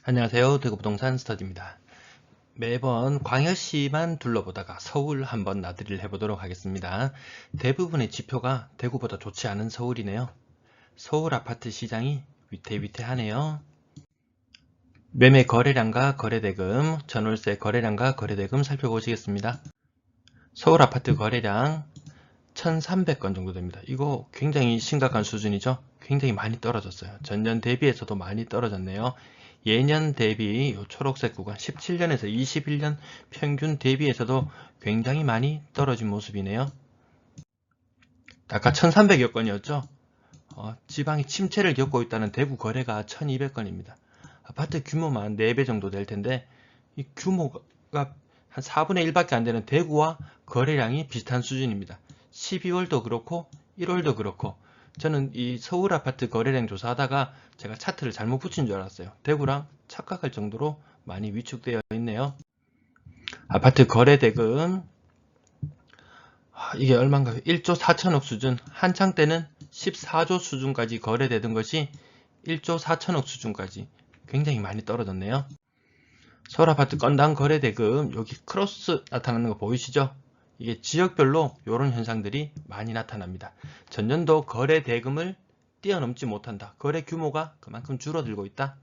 안녕하세요. 대구부동산 스터디입니다. 매번 광역시만 둘러보다가 서울 한번 나들이를 해보도록 하겠습니다. 대부분의 지표가 대구보다 좋지 않은 서울이네요. 서울 아파트 시장이 위태위태하네요. 매매 거래량과 거래대금, 전월세 거래량과 거래대금 살펴보시겠습니다. 서울 아파트 거래량 1300건 정도 됩니다. 이거 굉장히 심각한 수준이죠. 굉장히 많이 떨어졌어요. 전년 대비해서도 많이 떨어졌네요. 예년 대비 요 초록색 구간 17년에서 21년 평균 대비해서도 굉장히 많이 떨어진 모습이네요. 아까 1300여 건이었죠. 지방이 침체를 겪고 있다는 대구 거래가 1200건입니다. 아파트 규모만 4배 정도 될 텐데 이 규모가 한 4분의 1밖에 안 되는 대구와 거래량이 비슷한 수준입니다. 12월도 그렇고 1월도 그렇고 저는 이 서울 아파트 거래량 조사하다가 제가 차트를 잘못 붙인 줄 알았어요. 대구랑 착각할 정도로 많이 위축되어 있네요. 아파트 거래대금 이게 얼마인가요? 1조 4천억 수준, 한창 때는 14조 수준까지 거래되던 것이 1조 4천억 수준까지 굉장히 많이 떨어졌네요. 서울 아파트 건당 거래대금 여기 크로스 나타나는 거 보이시죠? 이게 지역별로 이런 현상들이 많이 나타납니다. 전년도 거래대금을 뛰어넘지 못한다. 거래 규모가 그만큼 줄어들고 있다.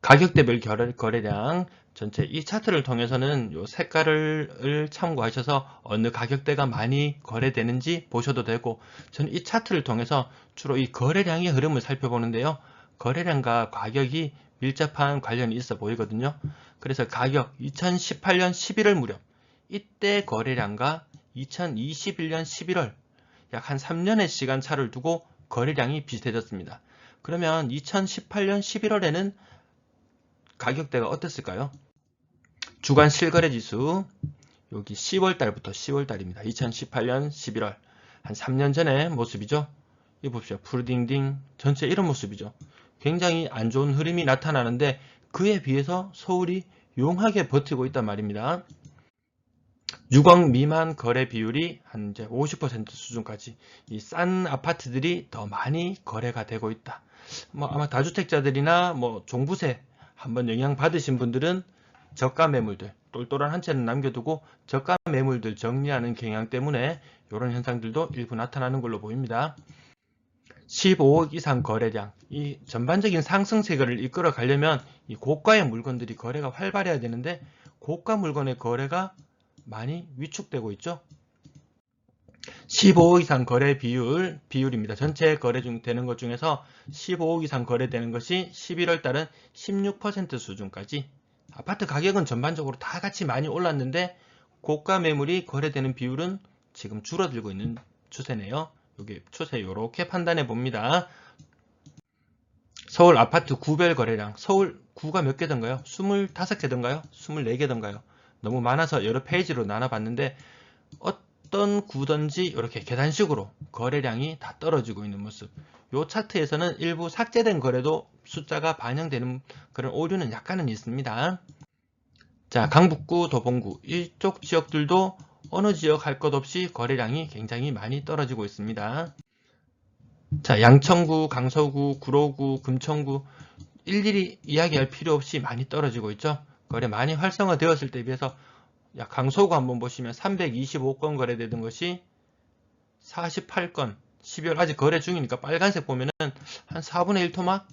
가격대별 거래량 전체 이 차트를 통해서는 이 색깔을 참고하셔서 어느 가격대가 많이 거래되는지 보셔도 되고, 저는 이 차트를 통해서 주로 이 거래량의 흐름을 살펴보는데요. 거래량과 가격이 밀접한 관련이 있어 보이거든요. 그래서 가격 2018년 11월 무렵 이때 거래량과 2021년 11월 약 한 3년의 시간차를 두고 거래량이 비슷해졌습니다. 그러면 2018년 11월에는 가격대가 어땠을까요? 주간 실거래지수 여기 10월달부터 10월달입니다. 2018년 11월 한 3년 전의 모습이죠. 이거 봅시다. 푸르딩딩 전체 이런 모습이죠. 굉장히 안 좋은 흐름이 나타나는데 그에 비해서 서울이 용하게 버티고 있단 말입니다. 6억 미만 거래 비율이 한 이제 50% 수준까지 이 싼 아파트들이 더 많이 거래가 되고 있다. 아마 다주택자들이나 종부세 한번 영향 받으신 분들은 저가 매물들 똘똘한 한 채는 남겨두고 저가 매물들 정리하는 경향 때문에 이런 현상들도 일부 나타나는 걸로 보입니다. 15억 이상 거래량, 이 전반적인 상승세를 이끌어 가려면 이 고가의 물건들이 거래가 활발해야 되는데 고가 물건의 거래가 많이 위축되고 있죠. 15억 이상 거래 비율입니다. 전체 거래 되는 것 중에서 15억 이상 거래되는 것이 11월 달은 16% 수준까지. 아파트 가격은 전반적으로 다 같이 많이 올랐는데 고가 매물이 거래되는 비율은 지금 줄어들고 있는 추세네요. 여기 추세 이렇게 판단해 봅니다. 서울 아파트 구별 거래량, 서울 구가 몇 개던가요? 25개던가요? 24개던가요? 너무 많아서 여러 페이지로 나눠봤는데 어떤 구든지 이렇게 계단식으로 거래량이 다 떨어지고 있는 모습. 이 차트에서는 일부 삭제된 거래도 숫자가 반영되는 그런 오류는 약간은 있습니다. 자, 강북구, 도봉구 이쪽 지역들도 어느 지역 할 것 없이 거래량이 굉장히 많이 떨어지고 있습니다. 자, 양천구, 강서구, 구로구, 금천구 일일이 이야기할 필요 없이 많이 떨어지고 있죠. 거래 많이 활성화되었을 때 비해서 강서구 한번 보시면 325건 거래되던 것이 48건 12월 아직 거래 중이니까 빨간색 보면은 한 4분의 1 토막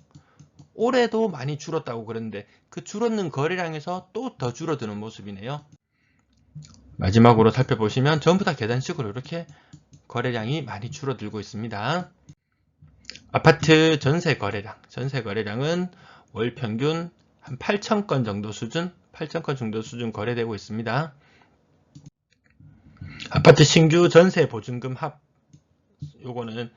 올해도 많이 줄었다고 그랬는데 그 줄었는 거래량에서 또 더 줄어드는 모습이네요. 마지막으로 살펴보시면 전부 다 계단식으로 이렇게 거래량이 많이 줄어들고 있습니다. 아파트 전세 거래량은 월 평균 한 8,000건 정도 수준, 8,000건 정도 수준 거래되고 있습니다. 아파트 신규 전세 보증금 합 요거는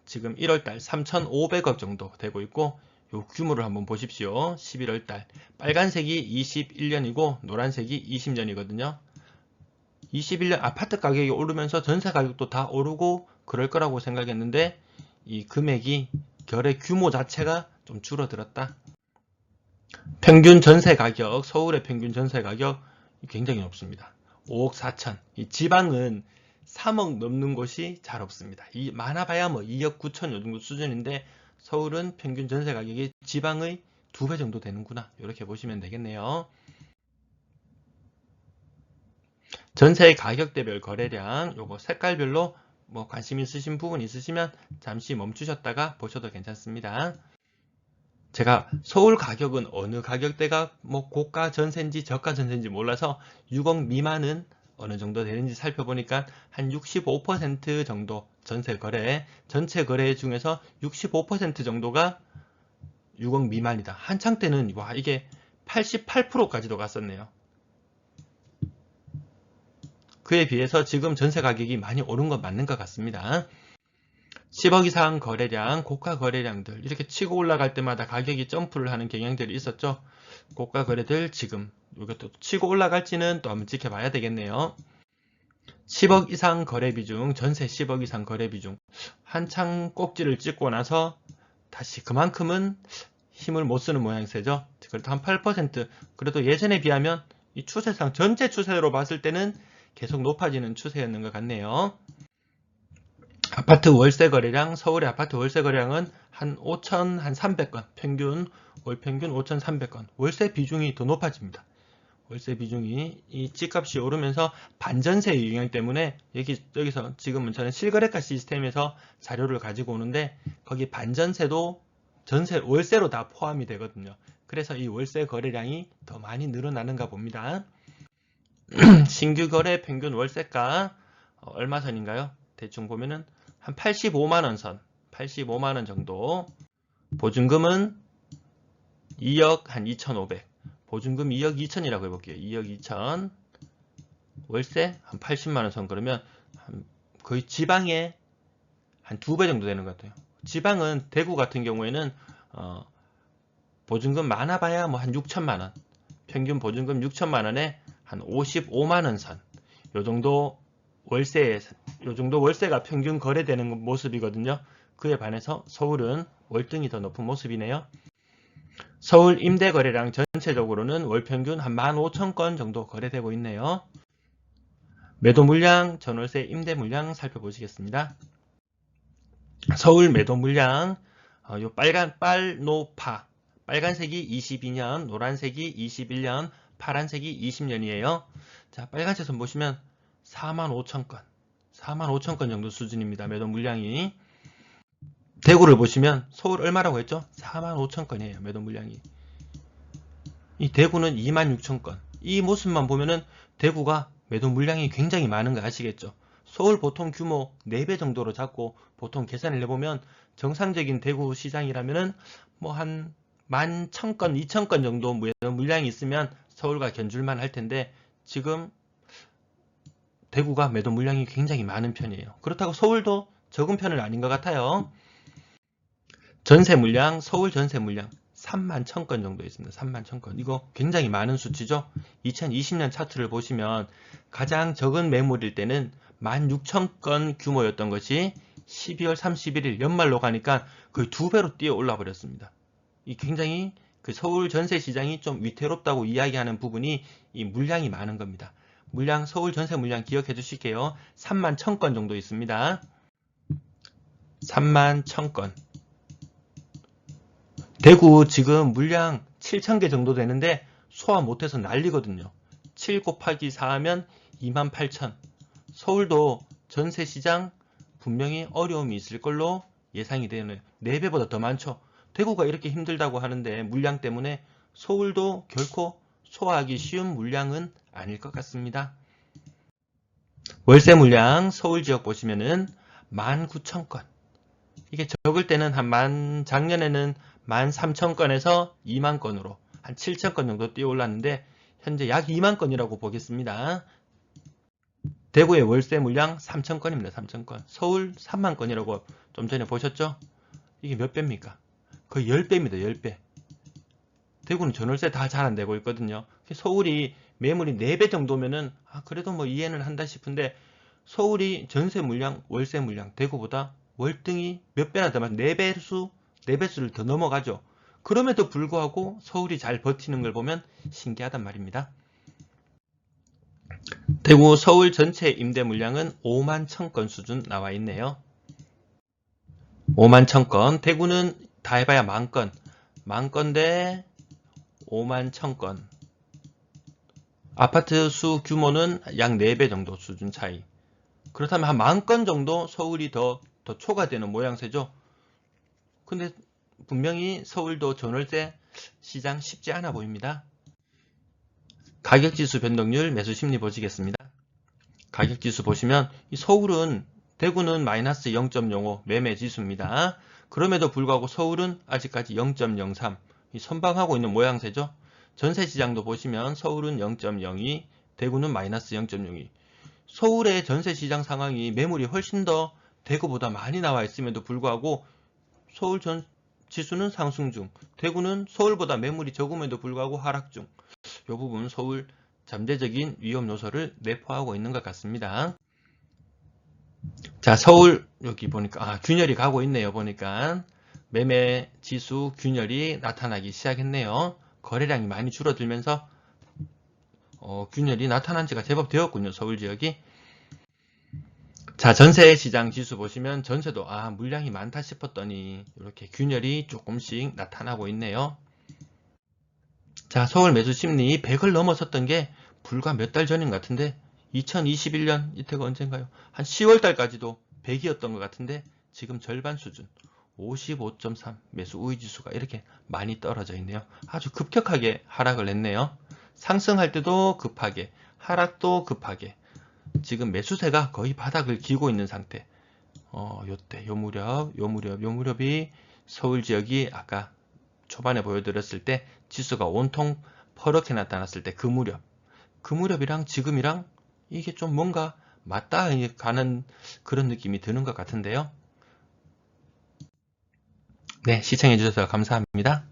지금 1월달 3,500억 정도 되고 있고 요 규모를 한번 보십시오. 11월달 빨간색이 21년이고 노란색이 20년이거든요. 21년 아파트 가격이 오르면서 전세 가격도 다 오르고 그럴 거라고 생각했는데 이 금액이 거래 규모 자체가 좀 줄어들었다. 평균 전세 가격, 서울의 평균 전세 가격 굉장히 높습니다. 5억 4천. 이 지방은 3억 넘는 곳이 잘 없습니다. 많아봐야 2억 9천 요 정도 수준인데 서울은 평균 전세 가격이 지방의 2배 정도 되는구나. 이렇게 보시면 되겠네요. 전세 가격대별 거래량, 요거 색깔별로 뭐 관심 있으신 부분 있으시면 잠시 멈추셨다가 보셔도 괜찮습니다. 제가 서울 가격은 어느 가격대가 뭐 고가 전세인지 저가 전세인지 몰라서 6억 미만은 어느 정도 되는지 살펴보니까 한 65% 정도 전세 거래, 전체 거래 중에서 65% 정도가 6억 미만이다. 한창 때는 와 이게 88%까지도 갔었네요. 그에 비해서 지금 전세 가격이 많이 오른 건 맞는 것 같습니다. 10억 이상 거래량, 고가 거래량들 이렇게 치고 올라갈 때마다 가격이 점프를 하는 경향들이 있었죠. 고가 거래들 지금 이것도 치고 올라갈지는 또 한번 지켜봐야 되겠네요. 10억 이상 거래 비중, 전세 10억 이상 거래 비중 한창 꼭지를 찍고 나서 다시 그만큼은 힘을 못 쓰는 모양새죠. 그래도 한 8%, 그래도 예전에 비하면 이 추세상 전체 추세로 봤을 때는 계속 높아지는 추세였는 것 같네요. 아파트 월세 거래량, 서울의 아파트 월세 거래량은 한 5,300건, 월 평균 5,300건. 월세 비중이 더 높아집니다. 월세 비중이 이 집값이 오르면서 반전세의 영향 때문에 여기서 지금은 저는 실거래가 시스템에서 자료를 가지고 오는데 거기 반전세도 월세로 다 포함이 되거든요. 그래서 이 월세 거래량이 더 많이 늘어나는가 봅니다. 신규 거래 평균 월세가 얼마 선인가요? 대충 보면은 한 85만원 선, 85만원 정도. 보증금은 2억 한 2,500. 보증금 2억 2천이라고 해볼게요. 2억 2천. 월세 한 80만원 선. 그러면 거의 지방에 한 2배 정도 되는 것 같아요. 지방은 대구 같은 경우에는 보증금 많아봐야 뭐 한 6천만원. 평균 보증금 6천만원에 한 55만원 선. 요 정도 월세가 평균 거래되는 모습이거든요. 그에 반해서 서울은 월등히 더 높은 모습이네요. 서울 임대 거래량 전체적으로는 월 평균 한 15,000건 정도 거래되고 있네요. 매도 물량, 전월세 임대 물량 살펴보시겠습니다. 서울 매도 물량, 요 빨간색이 22년, 노란색이 21년, 파란색이 20년이에요. 자, 빨간색 선 보시면 45,000건, 45,000건 정도 수준입니다. 매도 물량이. 대구를 보시면 서울 얼마라고 했죠? 45,000건이에요. 매도 물량이. 이 대구는 26,000건. 이 모습만 보면은 대구가 매도 물량이 굉장히 많은 거 아시겠죠? 서울 보통 규모 4배 정도로 잡고 보통 계산을 해보면 정상적인 대구 시장이라면은 뭐 한 11,000건, 2,000건 정도 매도 물량이 있으면 서울과 견줄만 할 텐데 지금 대구가 매도 물량이 굉장히 많은 편이에요. 그렇다고 서울도 적은 편은 아닌 것 같아요. 전세 물량, 서울 전세 물량 31,000건 정도 있습니다. 31,000건. 이거 굉장히 많은 수치죠. 2020년 차트를 보시면 가장 적은 매물일 때는 16,000건 규모였던 것이 12월 31일 연말로 가니까 거의 2배로 뛰어 올라 버렸습니다. 이 굉장히 그 서울 전세 시장이 좀 위태롭다고 이야기하는 부분이 이 물량이 많은 겁니다. 물량, 서울 전세 물량 기억해 주실게요. 31,000건 정도 있습니다. 31,000건. 대구 지금 물량 7,000개 정도 되는데 소화 못해서 난리거든요. 7 곱하기 4 하면 28,000. 서울도 전세시장 분명히 어려움이 있을 걸로 예상이 되네요. 4배보다 더 많죠. 대구가 이렇게 힘들다고 하는데 물량 때문에 서울도 결코 소화하기 쉬운 물량은 아닐 것 같습니다. 월세 물량 서울 지역 보시면은 19,000건. 이게 적을 때는 작년에는 13,000건에서 2만 건으로 한 7,000건 정도 뛰어 올랐는데 현재 약 2만 건이라고 보겠습니다. 대구의 월세 물량 3,000건입니다. 3,000건. 서울 3만 건이라고 좀 전에 보셨죠? 이게 몇 배입니까? 거의 10배입니다. 10배. 대구는 전월세 다 잘 안 되고 있거든요. 서울이 매물이 4배 정도면은 그래도 뭐 이해는 한다 싶은데 서울이 전세 물량, 월세 물량 대구보다 월등히 몇 배나 더 많은 4배수를 더 넘어가죠. 그럼에도 불구하고 서울이 잘 버티는 걸 보면 신기하단 말입니다. 대구 서울 전체 임대 물량은 5만 1,000건 수준 나와 있네요. 5만 1,000건. 대구는 다 해봐야 10,000건. 10,000대 5만 1000건. 아파트 수 규모는 약 4배 정도 수준 차이. 그렇다면 한 10,000건 정도 서울이 더 초과되는 모양새죠. 근데 분명히 서울도 전월세 시장 쉽지 않아 보입니다. 가격지수 변동률, 매수 심리 보시겠습니다. 가격지수 보시면 서울은, 대구는 마이너스 0.05 매매지수입니다. 그럼에도 불구하고 서울은 아직까지 0.03 선방하고 있는 모양새죠. 전세시장도 보시면 서울은 0.02, 대구는 마이너스 0.02. 서울의 전세시장 상황이 매물이 훨씬 더 대구보다 많이 나와 있음에도 불구하고 서울 전 지수는 상승 중, 대구는 서울보다 매물이 적음에도 불구하고 하락 중. 이 부분 서울 잠재적인 위험 요소를 내포하고 있는 것 같습니다. 자, 서울 여기 보니까 균열이 가고 있네요. 보니까 매매 지수 균열이 나타나기 시작했네요. 거래량이 많이 줄어들면서 균열이 나타난 지가 제법 되었군요. 서울 지역이. 자, 전세 시장 지수 보시면 전세도 물량이 많다 싶었더니 이렇게 균열이 조금씩 나타나고 있네요. 자, 서울 매수 심리 100을 넘어섰던 게 불과 몇 달 전인 것 같은데 2021년 이때가 언젠가요? 한 10월 달까지도 100이었던 것 같은데 지금 절반 수준 55.3 매수 우위지수가 이렇게 많이 떨어져 있네요. 아주 급격하게 하락을 했네요. 상승할 때도 급하게, 하락도 급하게. 지금 매수세가 거의 바닥을 기고 있는 상태. 요때, 요 무렵이 서울 지역이 아까 초반에 보여드렸을 때 지수가 온통 퍼렇게 나타났을 때 그 무렵이랑 지금이랑 이게 좀 뭔가 맞닿아 가는 그런 느낌이 드는 것 같은데요. 네, 시청해주셔서 감사합니다.